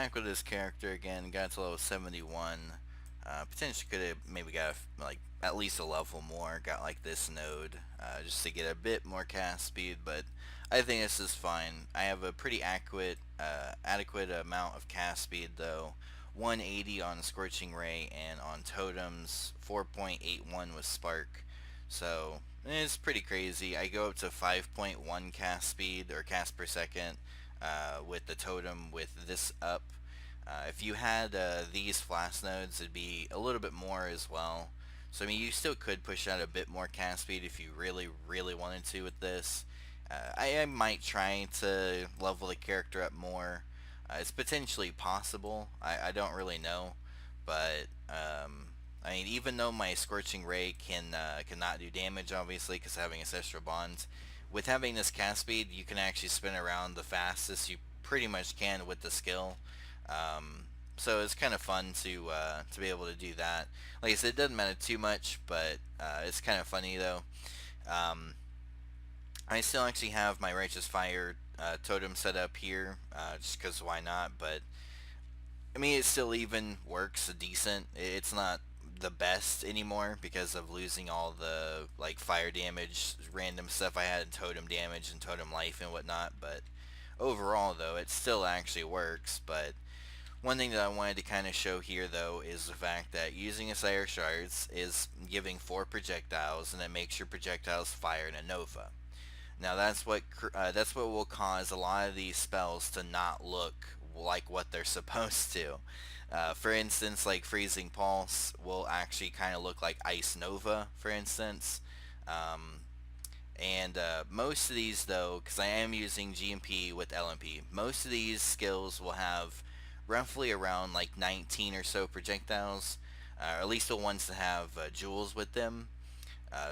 back with this character again. Got to level 71. Potentially could have maybe got like at least a level more. Got like this node just to get a bit more cast speed, but I think this is fine. I have a pretty adequate amount of cast speed though. 180 on Scorching Ray and on Totems, 4.81 with Spark. So it's pretty crazy. I go up to 5.1 cast speed or cast per second with the totem with this up. If you had these flash nodes, it'd be a little bit more as well. So I mean, you still could push out a bit more cast speed if you really wanted to with this. I might try to level the character up more. It's potentially possible. I don't really know, but I mean, even though my Scorching Ray cannot do damage, obviously, because having Ancestral Bond, with having this cast speed, you can actually spin around the fastest you pretty much can with the skill. Um, so it's kind of fun to be able to do that. Like I said, it doesn't matter too much, but it's kind of funny though. Um, I still actually have my Righteous Fire totem set up here, just because why not? But I mean, it still even works decent. It's not the best anymore because of losing all the like fire damage, random stuff I had in totem damage and totem life and whatnot. But overall, though, it still actually works. But one thing that I wanted to kind of show here, though, is the fact that using Asire Shards is giving 4 projectiles, and it makes your projectiles fire in a Nova. Now that's what will cause a lot of these spells to not look like what they're supposed to. For instance, like Freezing Pulse will actually kind of look like Ice Nova, for instance. Um, and most of these, though, because I am using GMP with LMP, most of these skills will have roughly around like 19 or so projectiles, or at least the ones that have jewels with them.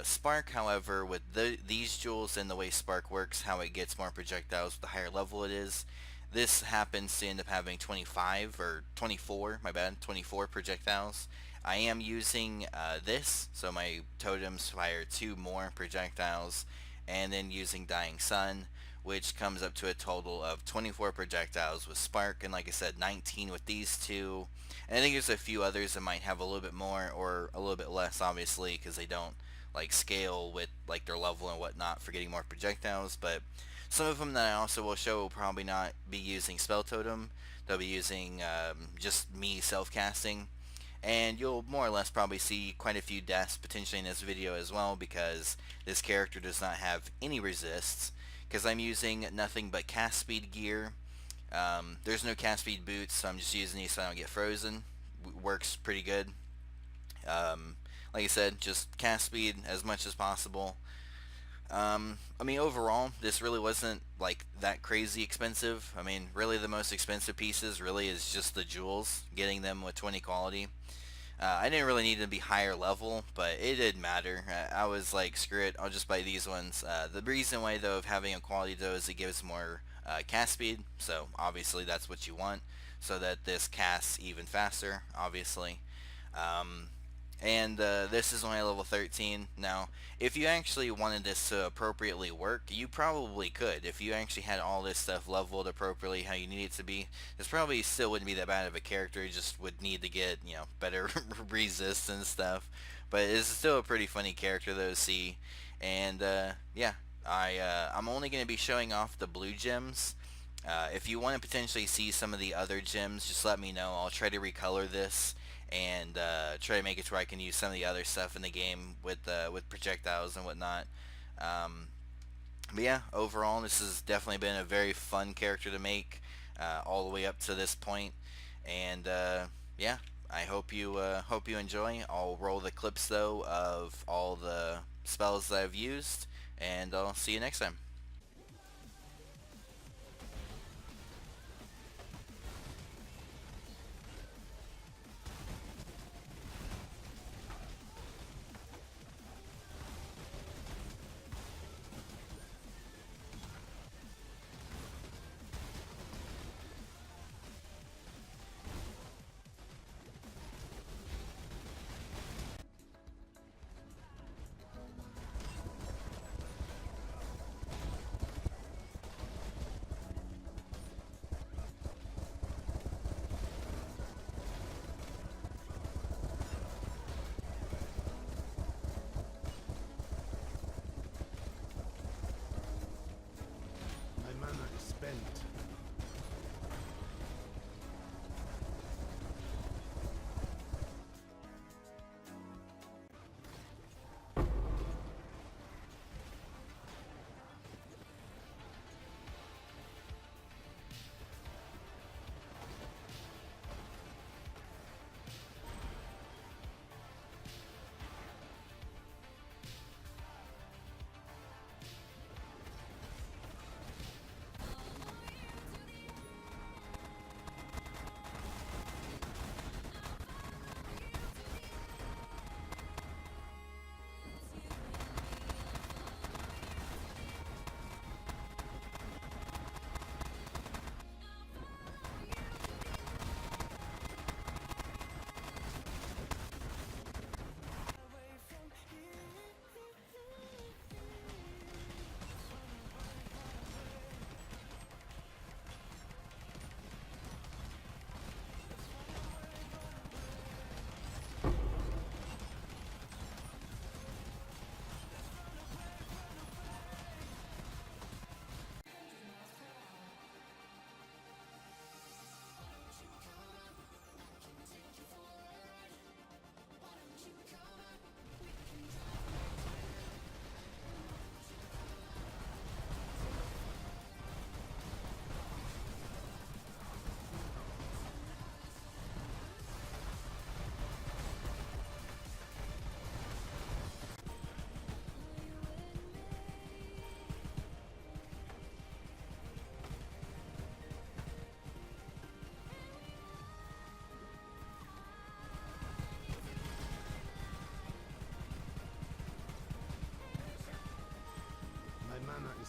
Spark, however, with these jewels and the way Spark works, how it gets more projectiles the higher level it is, this happens to end up having 25 or 24, my bad, 24 projectiles. I am using this, so my totems fire 2 more projectiles, and then using Dying Sun, which comes up to a total of 24 projectiles with Spark, and like I said, 19 with these two. And I think there's a few others that might have a little bit more or a little bit less, obviously, because they don't like scale with like their level and whatnot for getting more projectiles. But some of them that I also will show will probably not be using Spell Totem. They'll be using just me self-casting. And you'll more or less probably see quite a few deaths potentially in this video as well, because this character does not have any resists, because I'm using nothing but cast speed gear. There's no cast speed boots, so I'm just using these so I don't get frozen. Works pretty good. Like I said, just cast speed as much as possible. I mean, overall, this really wasn't like that crazy expensive. I mean, really the most expensive pieces really is just the jewels, getting them with 20 quality. I didn't really need to be higher level, but it didn't matter. I was like, screw it, I'll just buy these ones. The reason why, though, of having a quality, though, is it gives more cast speed, so obviously that's what you want, so that this casts even faster, obviously. Um, and this is only level 13. Now, if you actually wanted this to appropriately work, you probably could. If you actually had all this stuff leveled appropriately how you need it to be, this probably still wouldn't be that bad of a character. You just would need to get, you know, better resist and stuff. But it's still a pretty funny character though to see. And yeah, I'm only going to be showing off the blue gems. If you want to potentially see some of the other gems, just let me know. I'll try to recolor this and try to make it to where I can use some of the other stuff in the game with projectiles and whatnot. Um, but yeah, overall, this has definitely been a very fun character to make all the way up to this point. And yeah, I hope you enjoy. I'll roll the clips though of all the spells that I've used, and I'll see you next time.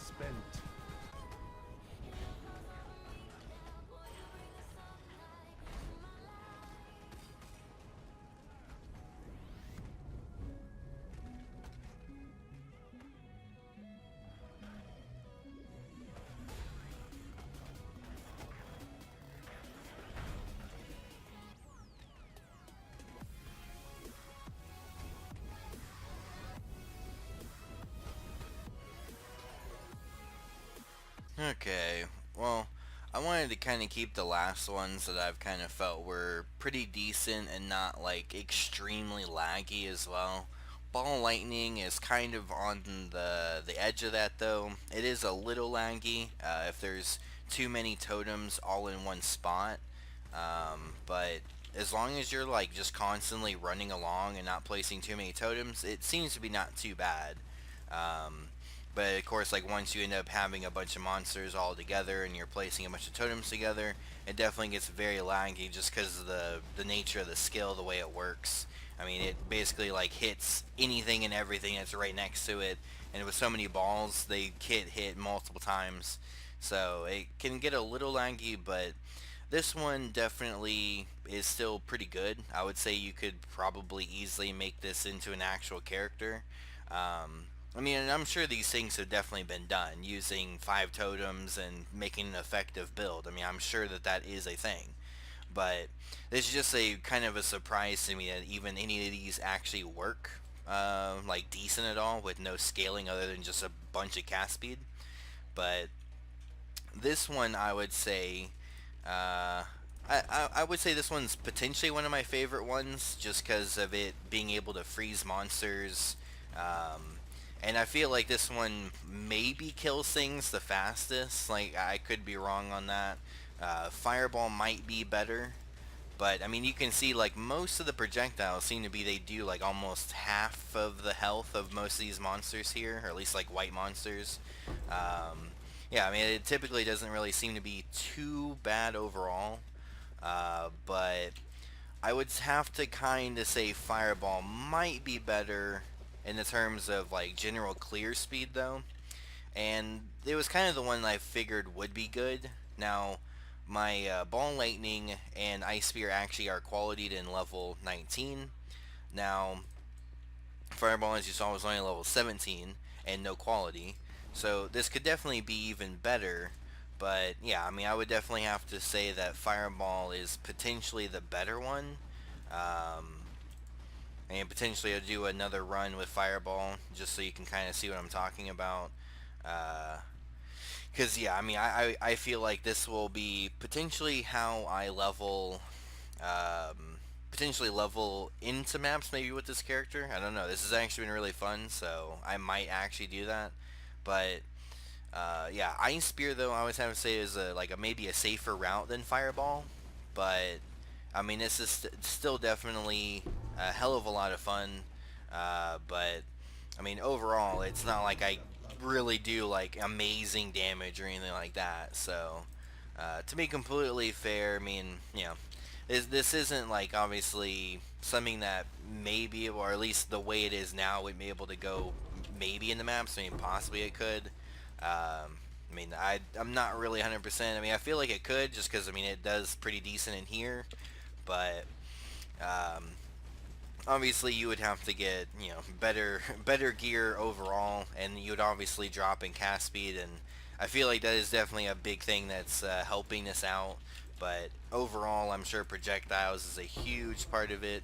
spent. Okay, well, I wanted to kind of keep the last ones that I've kind of felt were pretty decent and not like extremely laggy as well. Ball lightning is kind of on the edge of that though. It is a little laggy if there's too many totems all in one spot. But as long as you're like just constantly running along and not placing too many totems, it seems to be not too bad. Um, but of course, like once you end up having a bunch of monsters all together and you're placing a bunch of totems together, it definitely gets very laggy just because of the nature of the skill, the way it works. I mean, it basically like hits anything and everything that's right next to it, and with so many balls, they get hit multiple times. So it can get a little laggy, but this one definitely is still pretty good. I would say you could probably easily make this into an actual character. I mean, and I'm sure these things have definitely been done using 5 totems and making an effective build. I mean, I'm sure that that is a thing. But it's just a kind of a surprise to me that even any of these actually work like decent at all with no scaling other than just a bunch of cast speed. But this one, I would say, uh, I would say this one's potentially one of my favorite ones just because of it being able to freeze monsters. And I feel like this one maybe kills things the fastest. Like, I could be wrong on that. Fireball might be better. But, I mean, you can see, like, most of the projectiles seem to be, they do, like, almost half of the health of most of these monsters here, or at least, like, white monsters. Um, yeah, I mean, it typically doesn't really seem to be too bad overall. But I would have to kind of say Fireball might be better in the terms of, like, general clear speed, though. And it was kind of the one I figured would be good. Now, my Ball Lightning and Ice Spear actually are qualityed in level 19. Now, Fireball, as you saw, was only level 17 and no quality. So this could definitely be even better. But yeah, I mean, I would definitely have to say that Fireball is potentially the better one. Um, and potentially I'll do another run with Fireball just so you can kind of see what I'm talking about. Uh, Because, yeah, I mean, I feel like this will be potentially how I level, potentially level into maps maybe with this character. I don't know. This has actually been really fun, so I might actually do that. But, yeah, Ice Spear, though, I always have to say is like maybe a safer route than Fireball. But, I mean, this is still definitely a hell of a lot of fun. But I mean, overall, it's not like I really do like amazing damage or anything like that. So, to be completely fair, I mean, you know, this isn't like obviously something that maybe, or at least the way it is now, would be able to go maybe in the maps. I mean, possibly it could. I mean, I'm not really 100%. I mean, I feel like it could just because I mean it does pretty decent in here, but um, obviously you would have to get better gear overall, and you would obviously drop in cast speed, and I feel like that is definitely a big thing that's helping us out. But overall, I'm sure projectiles is a huge part of it.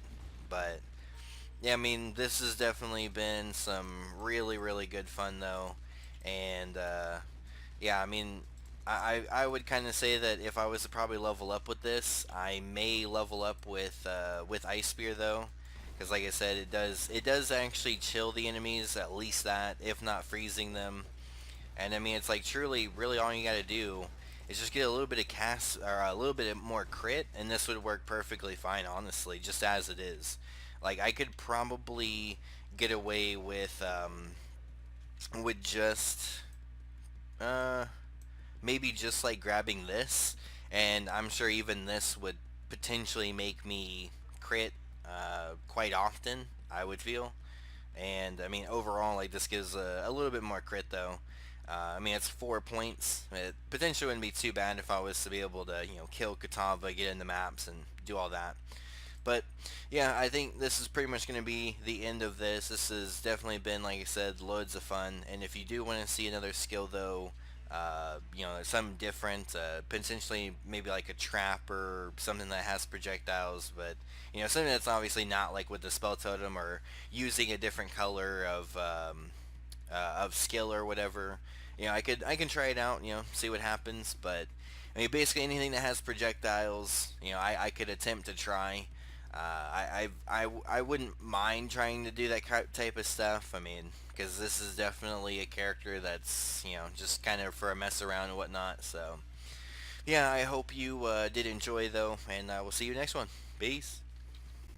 But yeah, I mean, this has definitely been some really good fun though, and yeah, I mean, I would kind of say that if I was to probably level up with this, I may level up with Ice Spear though, because like I said, it does actually chill the enemies, at least that, if not freezing them. And I mean, it's like truly, really all you gotta do is just get a little bit of cast or a little bit more crit, and this would work perfectly fine, honestly, just as it is. Like I could probably get away with just uh maybe just like grabbing this, and I'm sure even this would potentially make me crit quite often, I would feel. And I mean, overall, like this gives a little bit more crit though. I mean, it's 4 points. It potentially wouldn't be too bad if I was to be able to, kill Katava, get in the maps, and do all that. But yeah, I think this is pretty much going to be the end of this. This has definitely been, like I said, loads of fun. And if you do want to see another skill, though, something different, potentially maybe like a trap or something that has projectiles, but something that's obviously not like with the spell totem or using a different color of skill or whatever. I can try it out. See what happens. But I mean, basically anything that has projectiles, I could attempt to try. I wouldn't mind trying to do that type of stuff. I mean, because this is definitely a character that's just kind of for a mess around and whatnot. So yeah, I hope you did enjoy though, and I will see you next one. Peace.